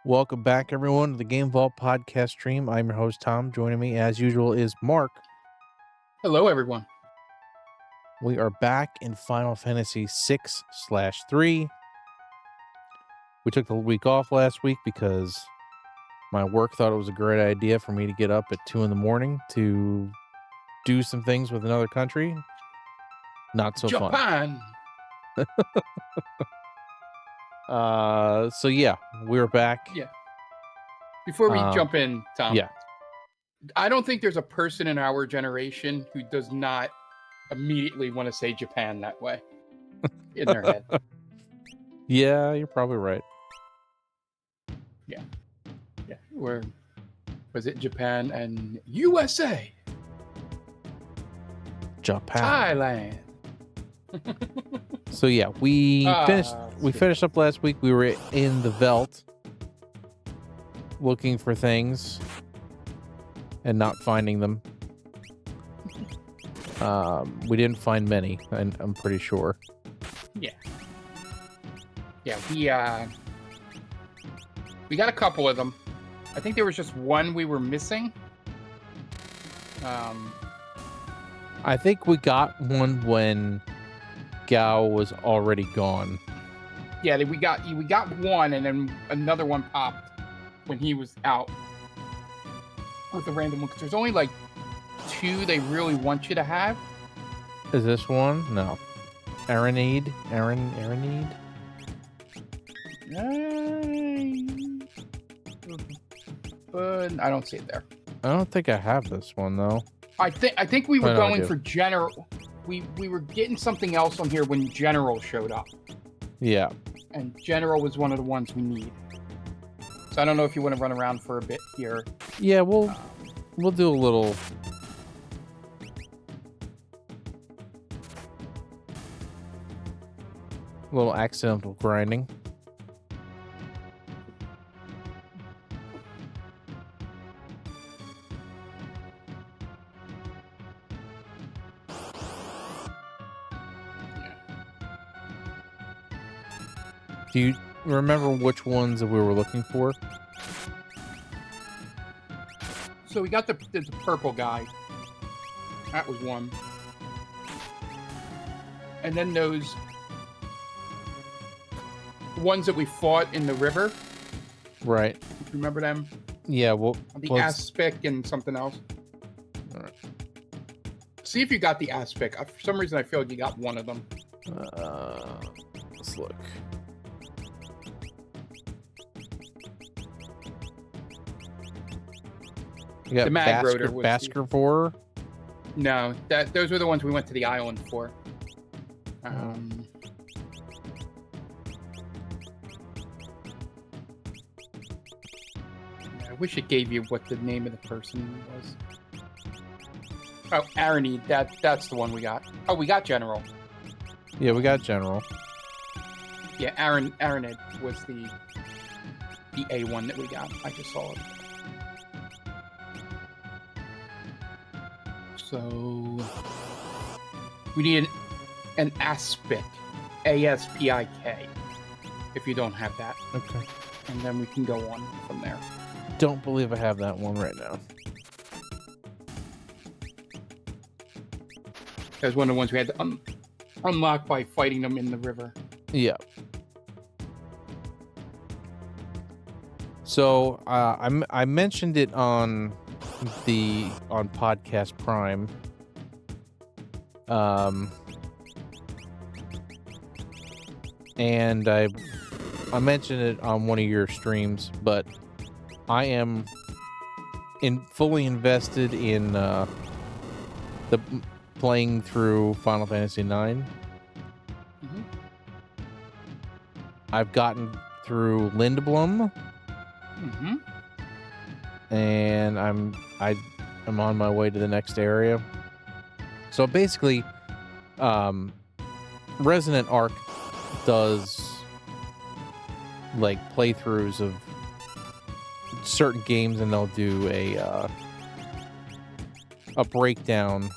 Welcome back, everyone, to the Game Vault podcast stream. I'm your host, Tom. Joining me, as usual, is Mark. Hello, everyone. We are back in Final Fantasy 6/3. We took the week off last week because my work thought it was a great idea for me to get up at 2 in the morning to do some things with another country. Not so Japan. fun. So yeah, we're back. Yeah. Before we jump in, Tom. Yeah. I don't think there's a person in our generation who does not immediately want to say Japan that way in their head. Yeah, you're probably right. Yeah. Or was it Japan and USA? Japan. Thailand. So yeah, we finished up last week. We were in the Veldt looking for things and not finding them. We didn't find many, and I'm pretty sure. Yeah, we got a couple of them. I think there was just one we were missing. I think we got one when Gao was already gone. Yeah, we got one, and then another one popped when he was out with a random one. Because there's only like 2 they really want you to have. Is this one? No. Aranede? But I don't see it there. I don't think I have this one though. I think we were Oh, no, I going do. for General. We were getting something else on here when General showed up. Yeah. And General was one of the ones we need. So I don't know if you want to run around for a bit here. Yeah, we'll do a little accidental grinding. Do you remember which ones that we were looking for? So we got the purple guy. That was one. And then those ones that we fought in the river. Right. Remember them? Yeah, well, The aspic and something else. All right. See if you got the aspic. For some reason, I feel like you got one of them. Let's look. You got The mag rotor was Baskervor. No, those were the ones we went to the island for. I wish it gave you what the name of the person was. Oh, Aranede. That's the one we got. Oh, we got General. Yeah, we got General. Yeah, Aranede was the A one that we got. I just saw it. So we need an aspic, ASPIK, if you don't have that. Okay. And then we can go on from there. Don't believe I have that one right now. That was one of the ones we had to unlock by fighting them in the river. Yeah. So I mentioned it on Podcast Prime. And I mentioned it on one of your streams, but I am fully invested in the playing through Final Fantasy IX. Mm-hmm. I've gotten through Lindblom. Mm-hmm. And I'm on my way to the next area. So basically, Resonant Arc does like playthroughs of certain games, and they'll do a breakdown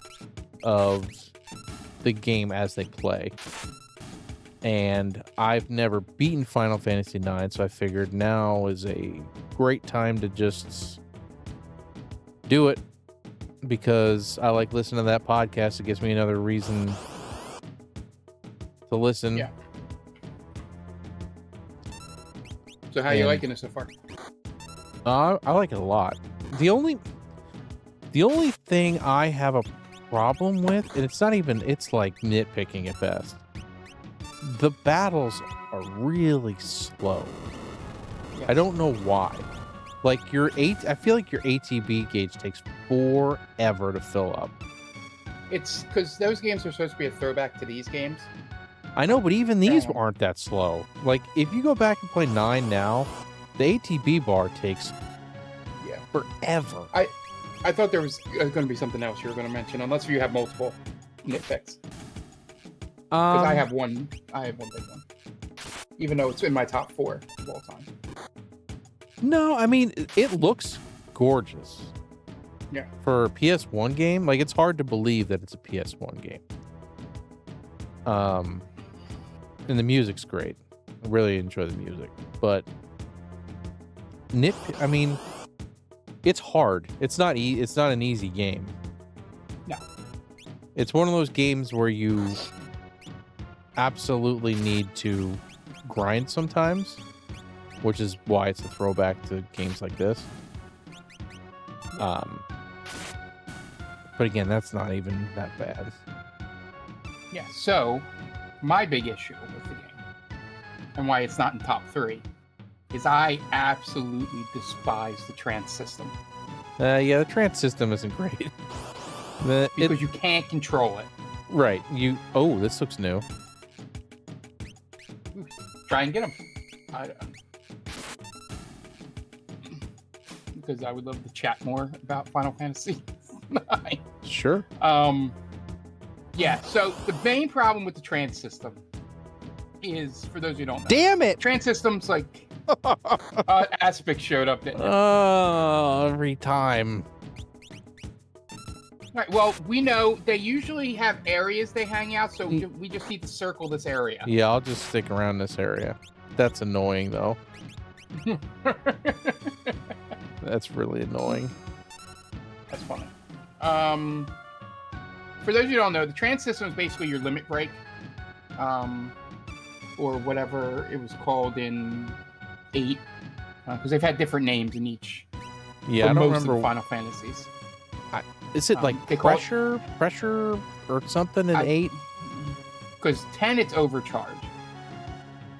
of the game as they play. and I've never beaten Final Fantasy IX, so I figured now is a great time to just do it because I like listening to that podcast. It gives me another reason to listen. Yeah. So how you liking it so far? I like it a lot. The only thing I have a problem with, and it's like nitpicking at best. The battles are really slow. Yes. I don't know why. Like I feel like your ATB gauge takes forever to fill up. It's because those games are supposed to be a throwback to these games. I know, but even these aren't that slow. Like, if you go back and play 9 now, the ATB bar takes forever. I thought there was going to be something else you were going to mention, unless you have multiple nitpicks. Because I have one big one. Even though it's in my top 4 of all time. No, I mean, it looks gorgeous. Yeah. For a PS1 game, like, it's hard to believe that it's a PS1 game. And the music's great. I really enjoy the music. But I mean, it's hard. It's not an easy game. No. It's one of those games where you absolutely need to grind sometimes, which is why it's a throwback to games like this. But again, that's not even that bad. Yeah, so my big issue with the game and why it's not in top 3 is I absolutely despise the trance system. Yeah, the trance system isn't great. Because you can't control it. Right. Oh, this looks new. Try and get them. Because I would love to chat more about Final Fantasy IX. Sure. Yeah, so the main problem with the trance system is, for those who don't know. Damn it! Trance systems, like, Aspect showed up, didn't it? Every time. Right, well, we know they usually have areas they hang out, so we just need to circle this area. Yeah, I'll just stick around this area. That's annoying, though. That's really annoying. That's funny. For those who don't know, the trance system is basically your limit break, or whatever it was called in 8, because they've had different names in each. Yeah, I don't most remember. Of the Final Fantasies. Is it like pressure or something in 8? Because 10, it's overcharge.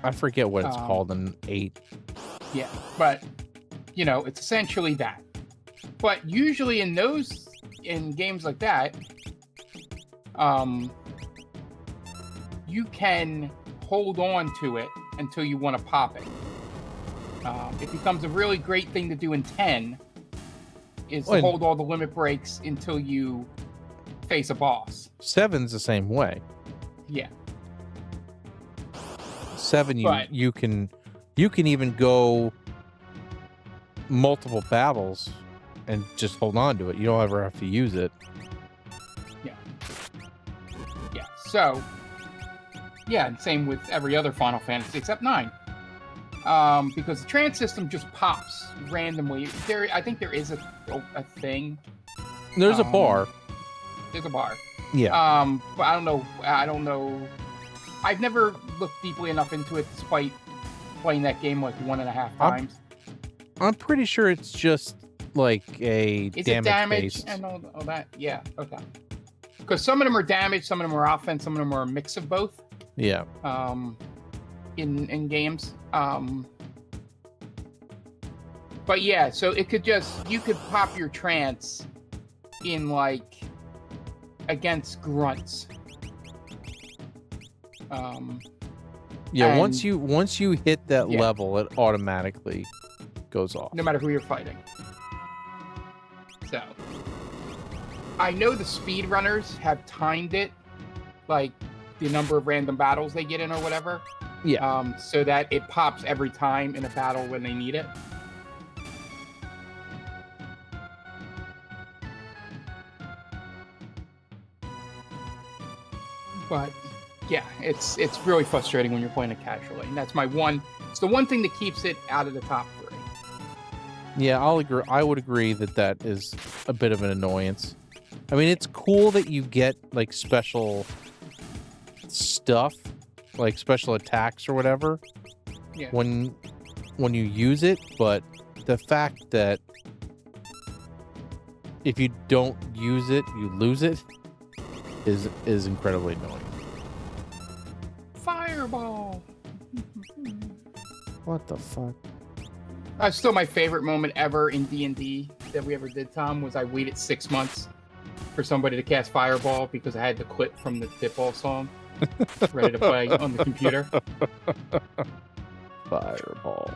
I forget what it's called in 8. Yeah, but it's essentially that. But usually in games like that, you can hold on to it until you want to pop it. It becomes a really great thing to do in 10, is to hold all the limit breaks until you face a boss. 7's the same way. Yeah. 7, you can even go multiple battles and just hold on to it. You don't ever have to use it. Yeah. So, yeah, and same with every other Final Fantasy except 9. Because the trance system just pops randomly. I think there is a thing. There's a bar. There's a bar. Yeah. But I don't know. I've never looked deeply enough into it, despite playing that game like 1.5 times. I'm pretty sure it's just like a damage based. And all that? Yeah. Okay. Because some of them are damage, some of them are offense, some of them are a mix of both. Yeah. In games. But yeah, so you could pop your trance in like against grunts. Yeah, once you hit that level, it automatically goes off. No matter who you're fighting. So I know the speedrunners have timed it, like the number of random battles they get in or whatever. Yeah. So that it pops every time in a battle when they need it. But Yeah, it's really frustrating when you're playing it casually, and that's my one. It's the one thing that keeps it out of the top 3. Yeah, I'll agree. I would agree that that is a bit of an annoyance. I mean, it's cool that you get like special stuff, like special attacks or whatever, Yeah. when you use it, but the fact that if you don't use it, you lose it is incredibly annoying. Fireball. What the fuck? Still, my favorite moment ever in D&D that we ever did, Tom, was I waited 6 months for somebody to cast Fireball because I had the clip from the Pitbull song ready to play on the computer. Fireball.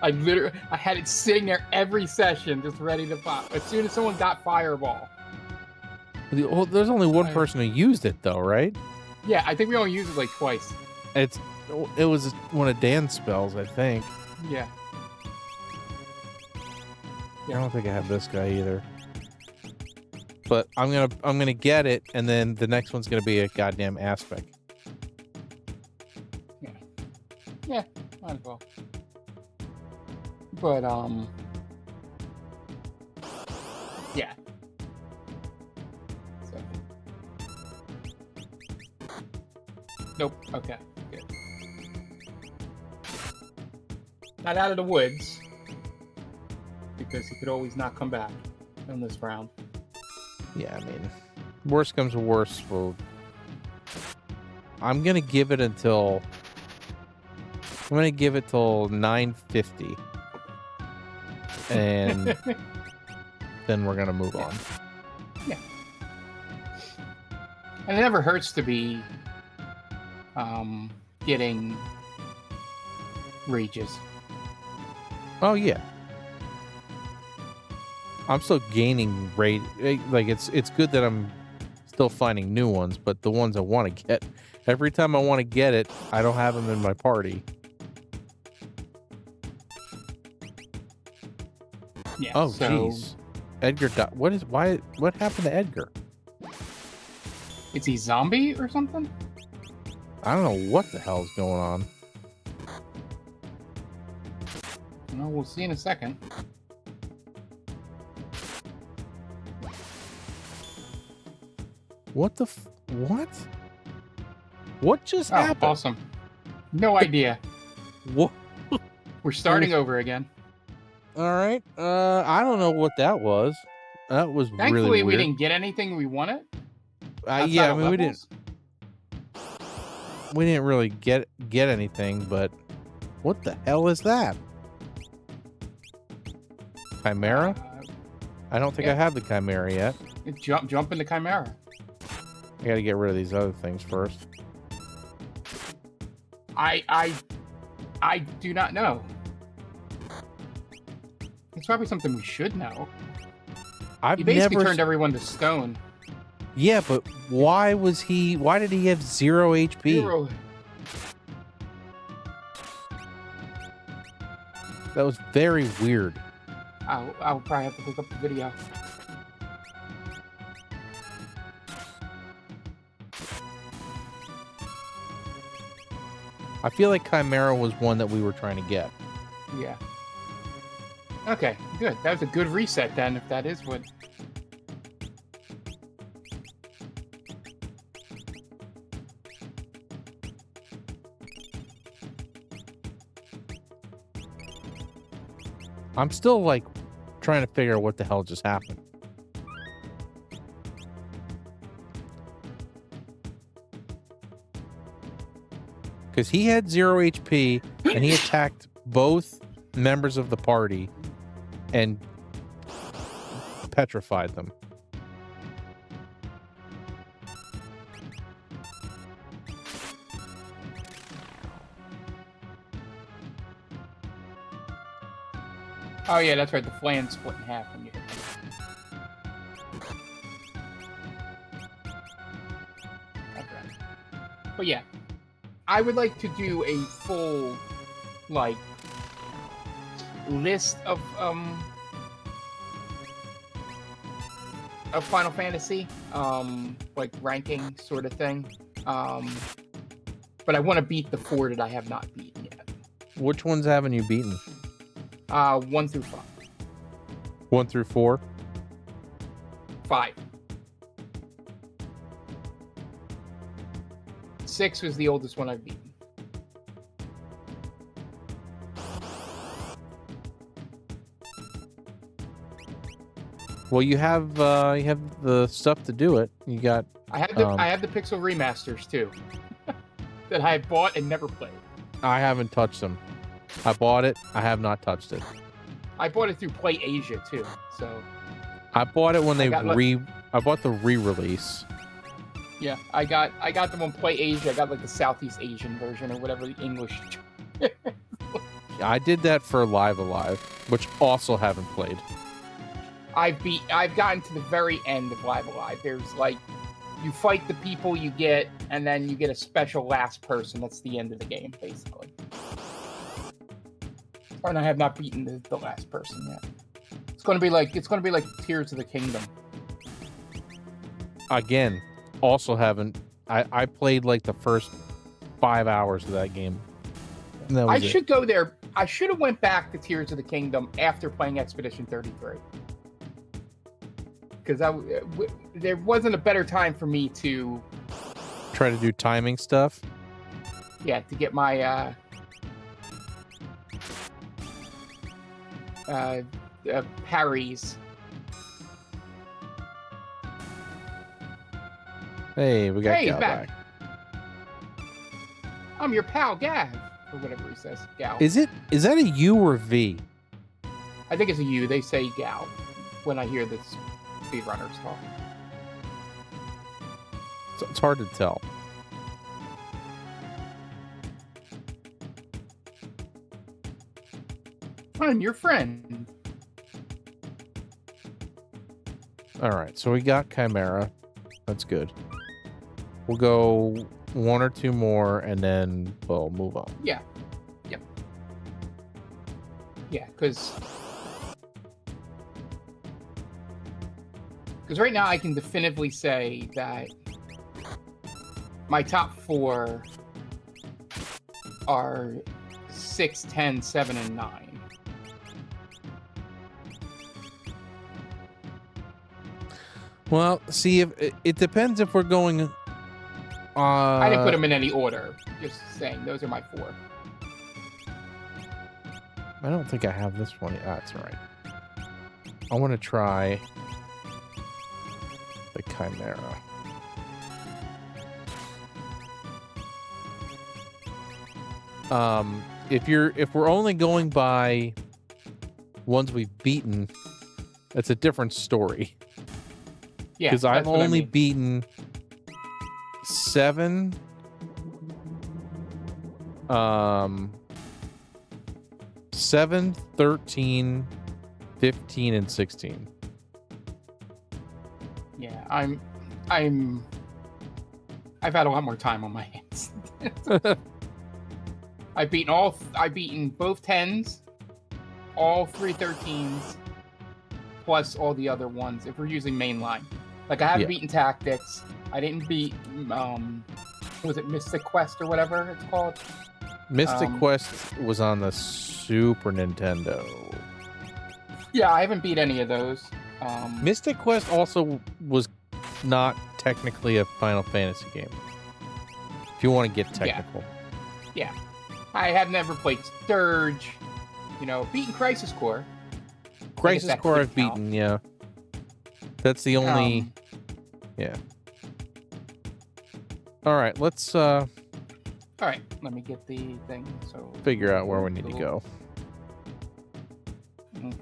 I had it sitting there every session, just ready to pop. As soon as someone got Fireball. There's only one person who used it, though, right? Yeah, I think we only used it like twice. It was one of Dan's spells, I think. Yeah. I don't think I have this guy either. But I'm gonna get it, and then the next one's gonna be a goddamn aspect. Yeah, might as well. But yeah. So. Nope. Okay. Good. Not out of the woods, because he could always not come back in this round. Yeah, I mean, worst comes to worst. Well, I'm gonna give it until 9:50, and then we're gonna move on. Yeah. And it never hurts to be getting rages. Oh yeah, I'm still gaining rate. Like it's good that I'm still finding new ones, but the ones I want to get, every time I want to get it, I don't have them in my party. Yeah. Oh jeez, Edgar died. What happened to Edgar? Is he zombie or something? I don't know what the hell's going on. Well, we'll see in a second. What the what? What just happened? Awesome. No idea. What? We're starting over again. All right. I don't know what that was. That was Thankfully, really weird. we didn't get anything we wanted. Yeah, I mean, we didn't really get anything, but what the hell is that? Chimera? I don't think I have the Chimera yet. Jump into Chimera. I got to get rid of these other things first. I do not know. It's probably something we should know. He basically turned everyone to stone. Yeah, but why did he have 0 HP? 0. That was very weird. I'll probably have to look up the video. I feel like Chimera was one that we were trying to get. Yeah. Okay, good. That was a good reset then, if that is what... I'm still, like, trying to figure out what the hell just happened. Because he had 0 HP, and he attacked both members of the party and petrified them. Oh yeah, that's right. The flan split in half when you hit them. Okay. But yeah, I would like to do a full, like, list of Final Fantasy, like ranking sort of thing. But I want to beat the 4 that I have not beaten yet. Which ones haven't you beaten? 1 through 5. 1 through 4? 5. 6 was the oldest one I've beaten. Well, you have the stuff to do it. You got. I have the Pixel remasters too, that I bought and never played. I haven't touched them. I bought it. I have not touched it. I bought it through Play Asia too, so. I bought it when they I bought the re-release. Yeah, I got them on Play Asia. I got like the Southeast Asian version or whatever the English. I did that for Live Alive, which also haven't played. I've gotten to the very end of Live Alive. There's like, you fight the people you get, and then you get a special last person. That's the end of the game, basically. And I have not beaten the last person yet. It's gonna be like Tears of the Kingdom. Again, also haven't. I played like the first 5 hours of that game. I should go there. I should have went back to Tears of the Kingdom after playing Expedition 33. Because there wasn't a better time for me to try to do timing stuff. Yeah, to get my parries. Hey, we got Gal back. I'm your pal, Gav, or whatever he says. Gal. Is that a U or V? I think it's a U. They say Gal when I hear the speedrunners talk. It's hard to tell. I'm your friend. All right, so we got Chimera. That's good. We'll go 1 or 2 more, and then we'll move on. Yeah. Yep. Yeah, because right now I can definitively say that my top 4 are 6, 10, 7, and 9. Well, see, if it depends if we're going. I didn't put them in any order. Just saying, those are my 4. I don't think I have this one. That's all right. I want to try the Chimera. If we're only going by ones we've beaten, that's a different story. Yeah, because I've only beaten 7, 7, 13, 15, and 16. Yeah, I've had a lot more time on my hands. I've beaten both 10s, all 3 13s, plus all the other ones if we're using mainline. Like, I haven't beaten Tactics. I didn't beat, was it Mystic Quest or whatever it's called? Mystic Quest was on the Super Nintendo. Yeah, I haven't beat any of those. Mystic Quest also was not technically a Final Fantasy game. If you want to get technical. Yeah. I have never played Sturge. Beaten Crisis Core. Crisis Core I've beaten, yeah. That's the only... yeah. All right, let's... All right, let me get the thing. So figure out where we need to go. Okay.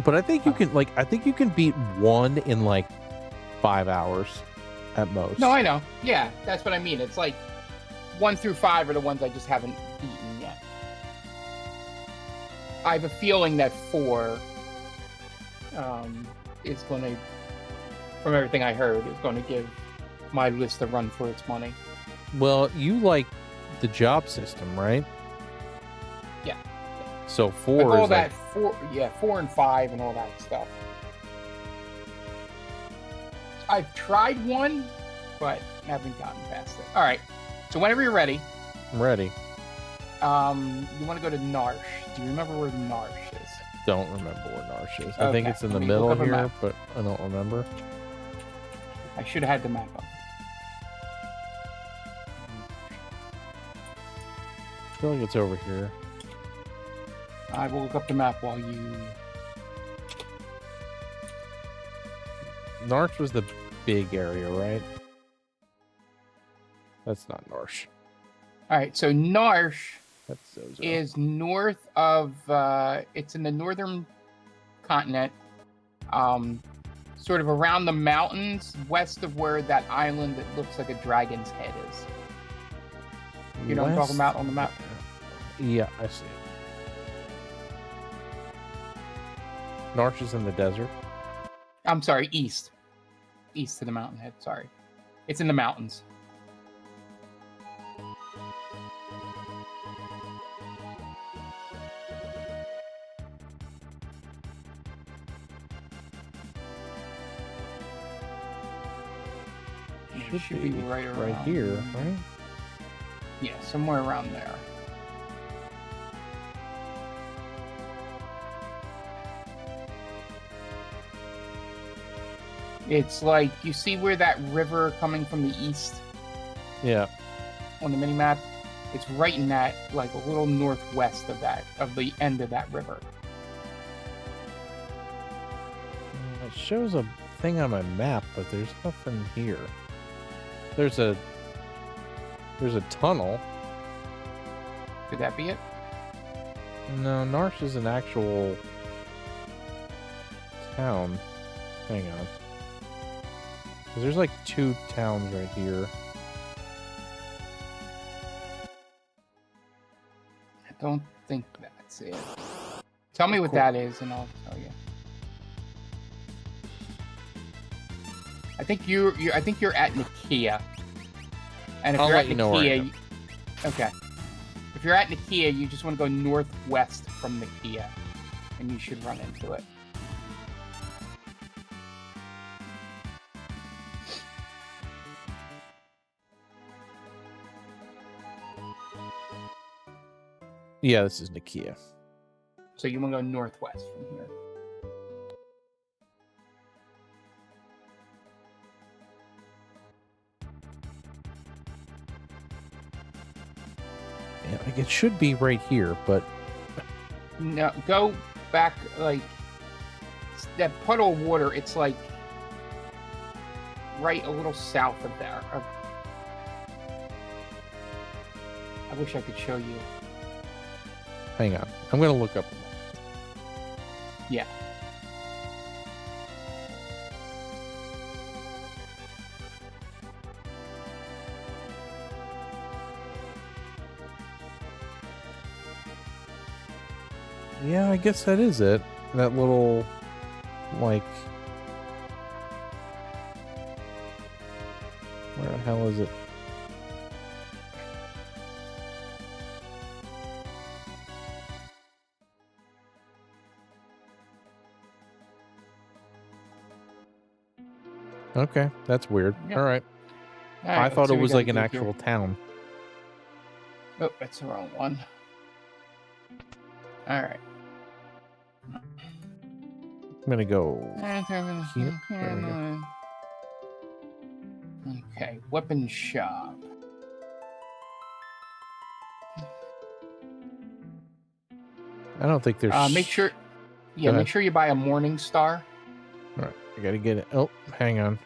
But I think you can beat 1 in like 5 hours at most. No, I know. Yeah, that's what I mean. It's like 1 through 5 are the ones I just haven't beaten yet. I have a feeling that 4 is going to, from everything I heard, is going to give my list to run for its money. Well, you like the job system, right? Yeah. So Like 4 all is that like 4 and 5 and all that stuff. I've tried one, but haven't gotten past it. All right. So whenever you're ready, I'm ready. you want to go to Narsh. Do you remember where Narsh is? Don't remember where Narsh is. I think Okay, it's in the let me middle look up a here, map. but I don't remember. I should have had the map up. I feel like it's over here. I will look up the map while you... Narsh was the big area, right? That's not Narsh. All right, so Narsh That's Zozo. is north of... it's in the northern continent. Sort of around the mountains, west of where that island that looks like a dragon's head is. You know what I'm talking about on the map? Yeah, I see it. Narsh is in the desert. I'm sorry, east. East to the mountain head, sorry. It's in the mountains. It should be right around here, right? Yeah, somewhere around there. It's like, you see where that river coming from the east Yeah. on the mini map? It's right in that, like a little northwest of that, of the end of that river. It shows a thing on my map, but there's nothing here. There's a tunnel. Could that be it? No, Narsh is an actual town. Hang on. 'Cause there's like 2 towns right here. I don't think that's it. Tell me what that is, and I'll tell you. I think you're at Nakia. And if I'll you're let at you know where I Nakia, am. okay. If you're at Nakia, you just want to go northwest from Nakia, and you should run into it. Yeah, this is Nakia. So you want to go northwest from here. Yeah, like it should be right here, but No, go back, like, that puddle of water, it's like right a little south of there. I wish I could show you. hang on. I'm gonna look up. Yeah. Yeah, I guess that is it. That little, like, where the hell is it? Okay, that's weird. Yeah. All right. All right, I let's thought see it what we was gotta like an do actual here. town. Oh, that's the wrong one. All right. I'm gonna go here. There we go. Okay, weapon shop. I don't think there's. Make sure, Go ahead. make sure you buy a Morning Star. All right, I gotta get it. Oh, hang on.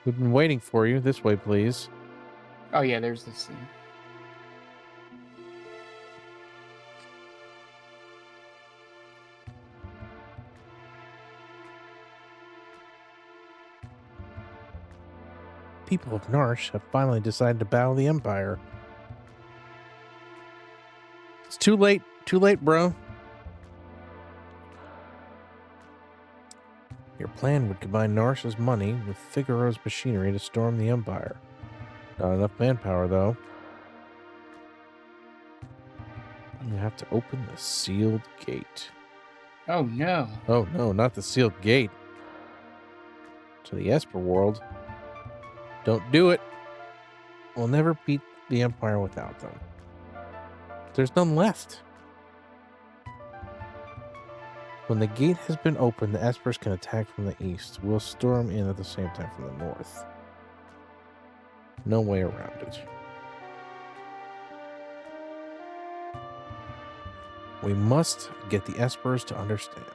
We've been waiting for you. This way, please. Oh yeah, there's the scene. People of Narsh have finally decided to battle the Empire. It's too late. Too late, bro. Your plan would combine Narsha's money with Figaro's machinery to storm the Empire. Not enough manpower, though. You have to open the sealed gate. Oh, no. Oh, no, not the sealed gate. To the Esper world. Don't do it. We'll never beat the Empire without them. There's none left. When the gate has been opened, the Espers can attack from the east. We'll storm in at the same time from the north. No way around it. We must get the Espers to understand.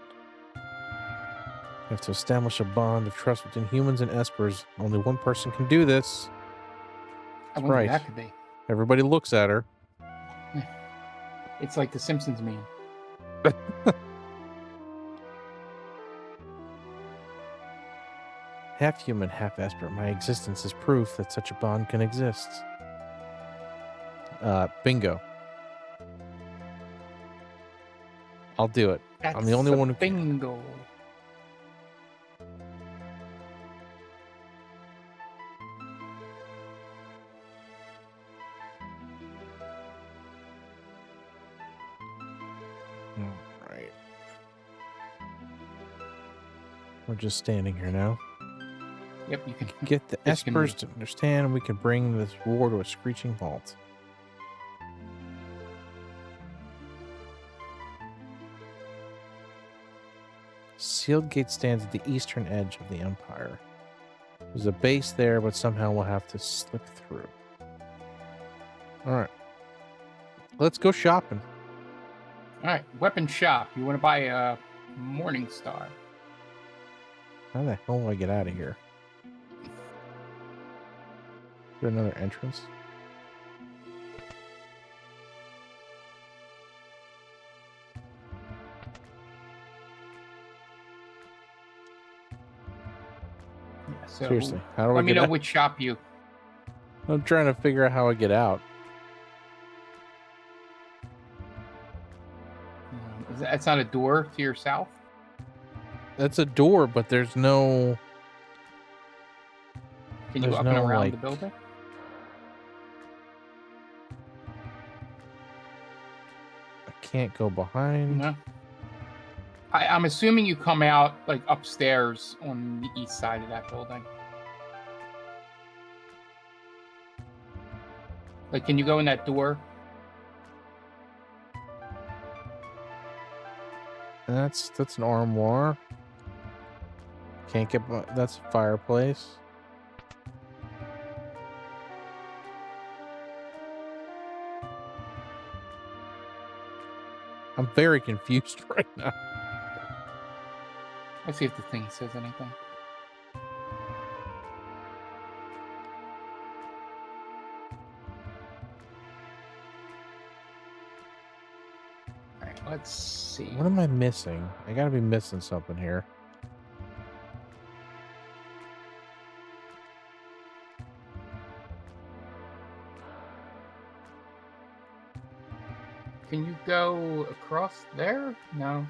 We have to establish a bond of trust between humans and Espers. Only one person can do this. I wonder right. what that could be. Everybody looks at her. It's like the Simpsons meme. Half human, half Esper. My existence is proof that such a bond can exist. Bingo. I'll do it. That's I'm the only one who can. bingo. Right. We're just standing here now. Yep, you can Get the Yes, you can Espers move. to understand, and we can bring this war to a screeching halt. Sealed Gate stands at the eastern edge of the Empire. There's a base there, but somehow we'll have to slip through. Alright. Let's go shopping. All right, weapon shop. You want to buy a Morning Star? How the hell do I get out of here? Is there another entrance? Yeah, so Seriously, how do I let me get know out? which shop you. I'm trying to figure out how I get out. That's not a door to your south. That's a door, but there's no... Can you go There's up and no, around like- the building? I can't go behind. No. I'm assuming you come out like upstairs on the east side of that building. Like, can you go in that door? That's an armoire. Can't get... That's a fireplace. I'm very confused right now. Let's see if the thing says anything. All right, let's see. What am I missing? I gotta be missing something here. Can you go across there? No.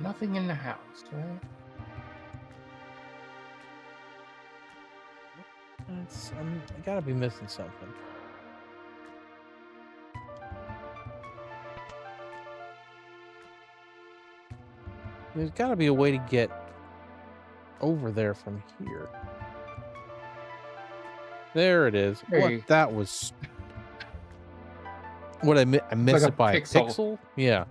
Nothing in the house, right? I gotta be missing something. There's gotta be a way to get over there from here. There it is. There What? you- That was... What I missed like a it by pixel. a pixel? Yeah.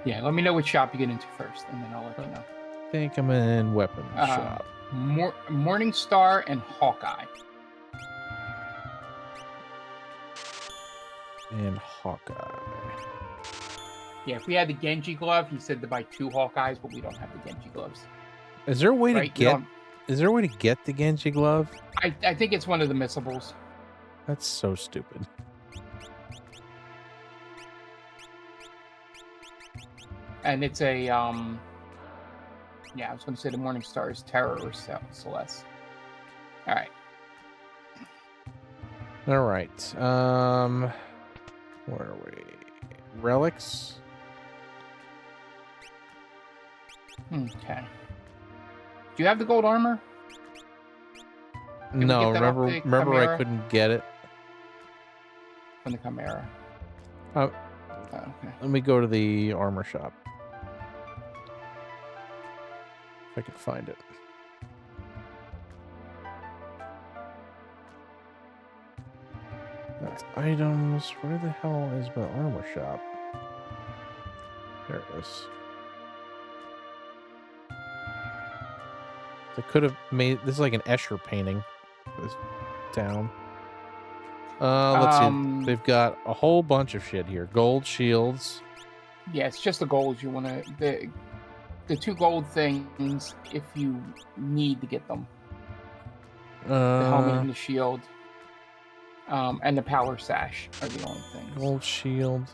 Yeah, let me know which shop you get into first, and then I'll let you know. I think I'm in weapons shop. Morning Star and Hawkeye. And Hawkeye. Yeah, if we had the Genji glove, he said to buy 2 Hawkeyes, but we don't have the Genji gloves. Is there a way Right? to get... Is there a way to get the Genji glove? I think it's one of the missables. That's so stupid. And it's a, yeah, I was going to say the Morning Star is Terror or Celeste. All right. All right. Where are we? Relics. Okay. Do you have the gold armor? we No, get that off the remember I Chimera? couldn't get it. From the Chimera. Oh, Oh, okay. let me go to the armor shop. If I can find it. That's items. Where the hell is my armor shop? There it is. They could have made this is like an Escher painting. This town. Let's see. They've got a whole bunch of shit here. Gold shields. Yeah, it's just the gold you want to. The 2 gold things if you need to get them. The helmet and the shield. And the power sash are the only things. Gold shield.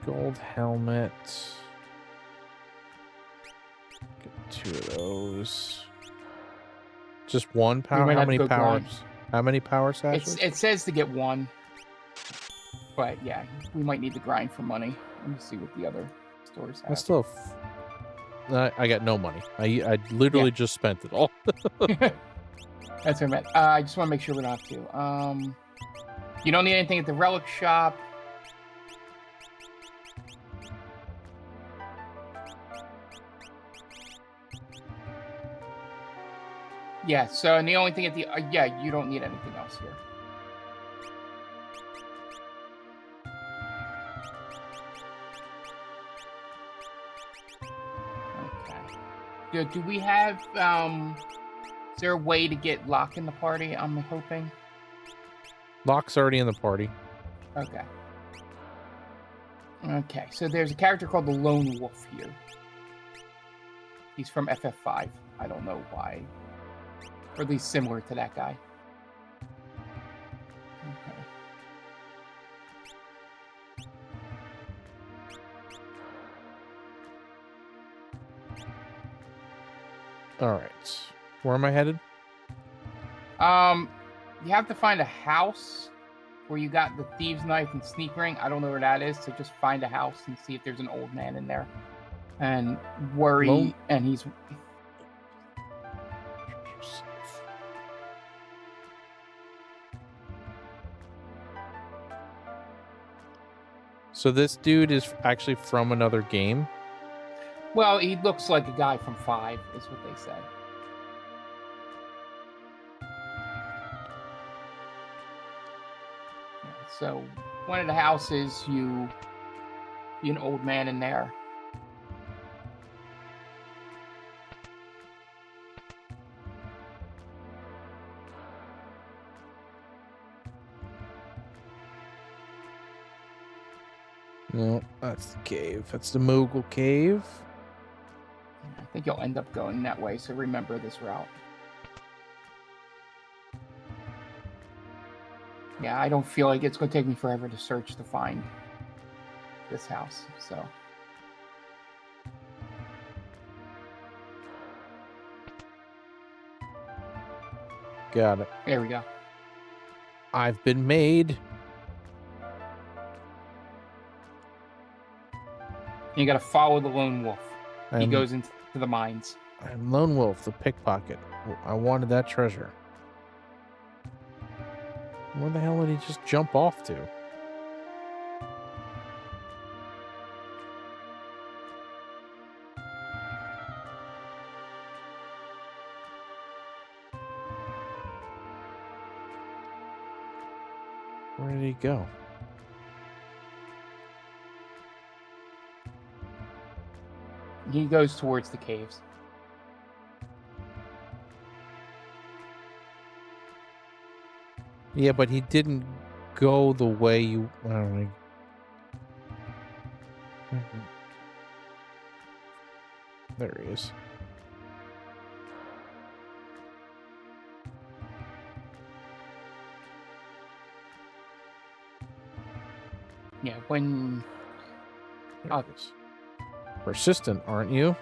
Gold helmet. Get 2 of those. Just 1 power? How many powers? How many power sashes? It says to get 1. But yeah, we might need to grind for money. Let me see what the other stores have. I still I got no money. I literally just spent it all. That's what I meant. I just want to make sure we don't have to. You don't need anything at the relic shop. Yeah, so and the only thing at the yeah, you don't need anything else here. Okay. Do we have is there a way to get Locke in the party? I'm hoping. Locke's already in the party. Okay. Okay, so there's a character called the Lone Wolf here. He's from FF5. I don't know why. Or at least similar to that guy. Okay. Alright. Where am I headed? You have to find a house where you got the thieves' knife and sneak ring. I don't know where that is, so just find a house and see if there's an old man in there. And worry, and he's... So this dude is actually from another game? Well, he looks like a guy from 5, is what they say. So, one of the houses, you see an old man in there. No, that's the cave. That's the Moogle Cave. I think you'll end up going that way, so remember this route. Yeah, I don't feel like it's going to take me forever to search to find this house, so... Got it. There we go. I've been made. You got to follow the Lone Wolf. He goes into the mines. I'm Lone Wolf, the pickpocket. I wanted that treasure. Where the hell did he just jump off to? Where did he go? He goes towards the caves. Yeah, but he didn't go the way you... I don't know. There he is. Yeah, when... There he is. Persistent, aren't you?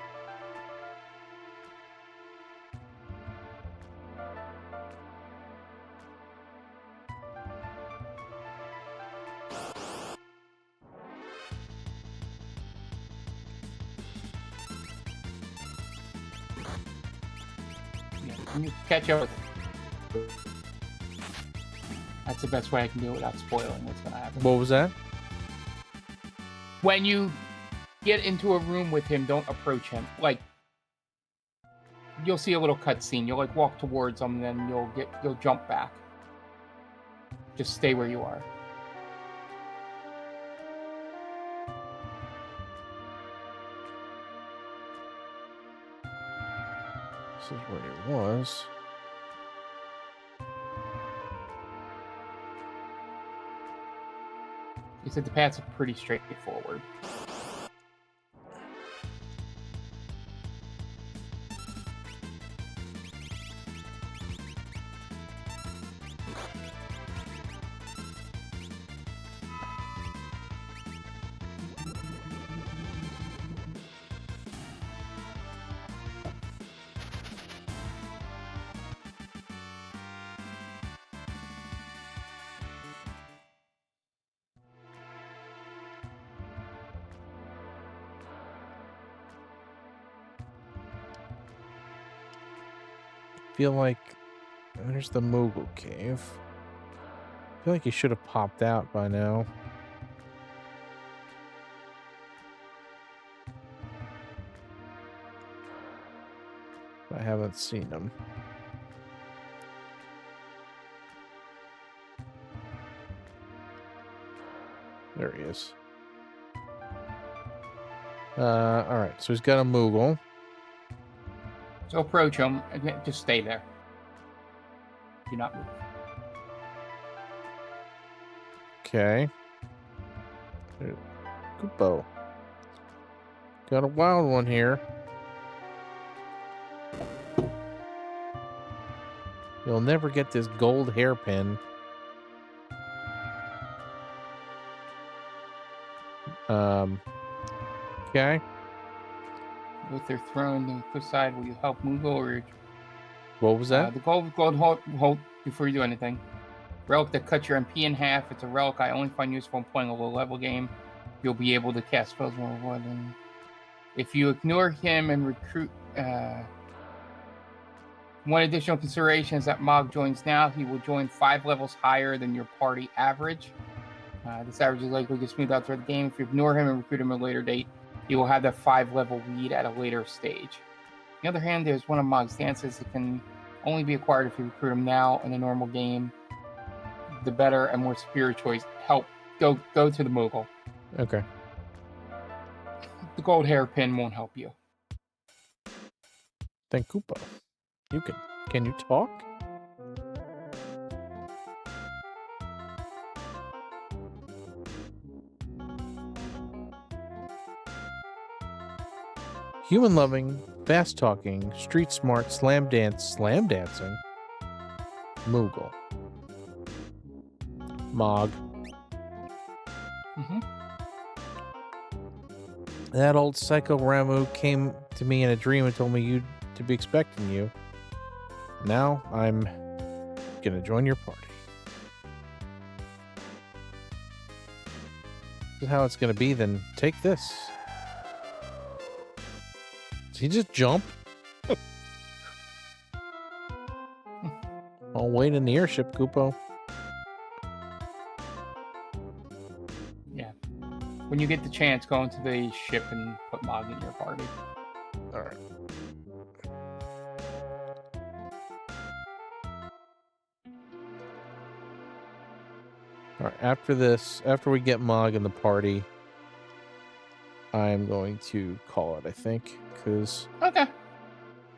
When you catch up with him. That's the best way I can do it without spoiling what's going to happen. What was that? When you get into a room with him, don't approach him. Like, you'll see a little cutscene. You'll like walk towards him, and then you'll jump back. Just stay where you are. This is where he was. You said the paths are pretty straightforward. Feel like there's the Moogle cave. Feel like he should have popped out by now. I haven't seen him. There he is. Alright, so he's got a Moogle. So approach him and just stay there. Do not move. Okay. Koopo. Got a wild one here. You'll never get this gold hairpin. Okay. With their throne on the side, will you help Moogle or What was that? the gold hold before you do anything. Relic that cuts your MP in half. It's a relic I only find useful in playing a low level game. You'll be able to cast spells more than if you ignore him and recruit. One additional consideration is that Mog joins now. He will join 5 levels higher than your party average. This average is likely to smooth out throughout the game. If you ignore him and recruit him at a later date, you will have that 5-level lead at a later stage. On the other hand, there's one of Mog's dances that can only be acquired if you recruit him now in a normal game. The better and more superior choice. Go to the Moogle. Okay. The gold hairpin won't help you. Then Koopo. Can you talk? Human loving, fast talking, street smart, slam dancing. Moogle. Mog. Mm-hmm. That old psycho Ramu came to me in a dream and told me to be expecting you. Now I'm gonna join your party. This is how it's gonna be, then take this. Did he just jump? I'll wait in the airship, Koopo. Yeah. When you get the chance, go into the ship and put Mog in your party. Alright. Alright, after we get Mog in the party, I'm going to call it, I think, because... Okay.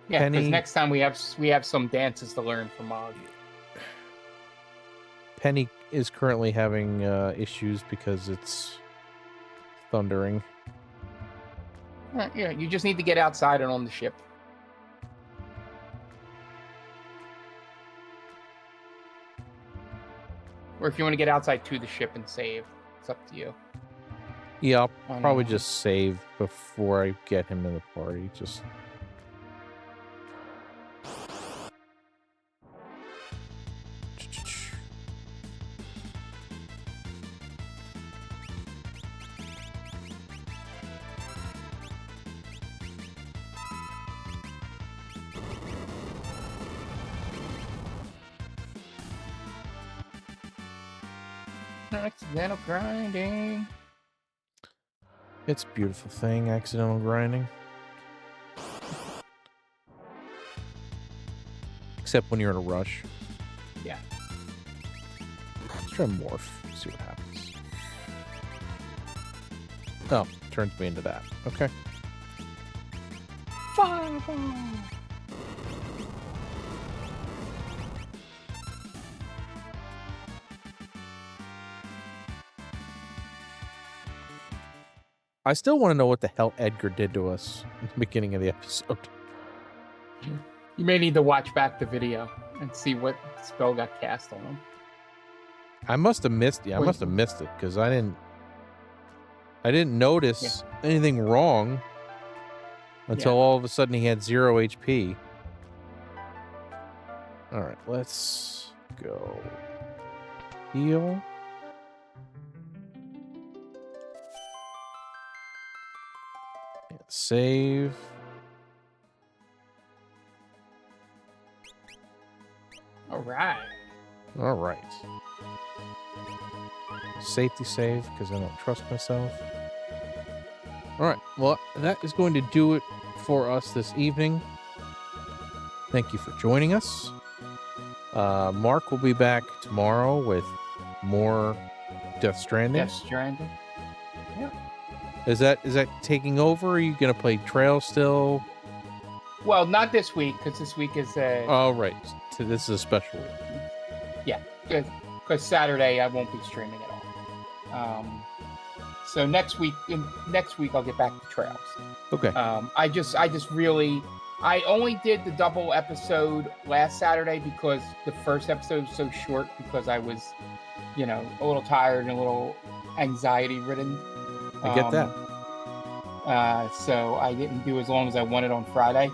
Yeah, because Penny- next time we have some dances to learn from Mog. Penny is currently having issues because it's thundering. Yeah, you just need to get outside and on the ship. Or if you want to get outside to the ship and save, it's up to you. Yeah, I'll Oh, probably no. just save before I get him in the party. Just... Accidental grinding. It's a beautiful thing, accidental grinding. Except when you're in a rush. Yeah. Let's try morph. See what happens. Oh, turns me into that. Okay. Fireball. I still want to know what the hell Edgar did to us in the beginning of the episode. You may need to watch back the video and see what spell got cast on him. I must have missed it. I must have missed it because I didn't notice anything wrong until all of a sudden he had 0 HP. All right, let's go heal. Save. All right. All right. Safety save because I don't trust myself. All right. Well, that is going to do it for us this evening. Thank you for joining us. Mark will be back tomorrow with more Death Stranding. Death Stranding. Yeah. Is that taking over? Are you gonna play Trail still? Well, not this week because this week is Oh right, so this is a special week. Yeah, because Saturday I won't be streaming at all. So next week I'll get back to Trails. Okay. I only did the double episode last Saturday because the first episode was so short because I was, a little tired and a little anxiety ridden. I get that. So I didn't do as long as I wanted on Friday.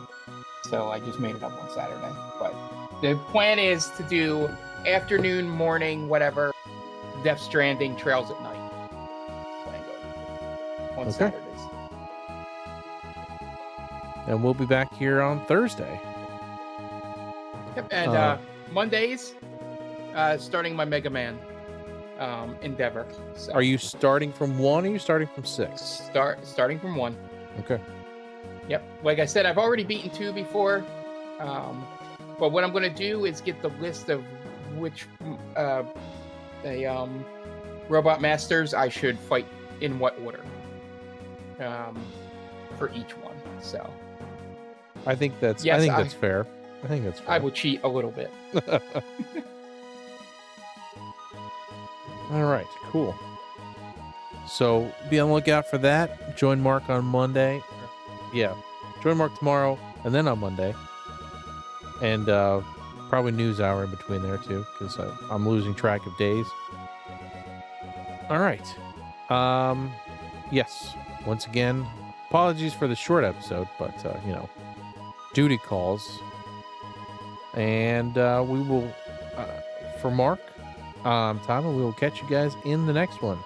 So I just made it up on Saturday. But the plan is to do afternoon, morning, whatever, Death Stranding, Trails at night. On Saturdays. And we'll be back here on Thursday. Yep. And Mondays, starting my Mega Man endeavor. So. Are you starting from 1 or are you starting from 6? Starting from 1. Okay. Yep. Like I said, I've already beaten 2 before. But what I'm going to do is get the list of which Robot Masters I should fight in what order for each one. So I think that's fair. I think that's fair. I will cheat a little bit. All right, cool. So be on the lookout for that. Join Mark on Monday. Yeah, join Mark tomorrow and then on Monday. And probably news hour in between there too, because I'm losing track of days. All right. Yes. Once again, apologies for the short episode, but duty calls. And we will, for Mark, Tom, and we will catch you guys in the next one.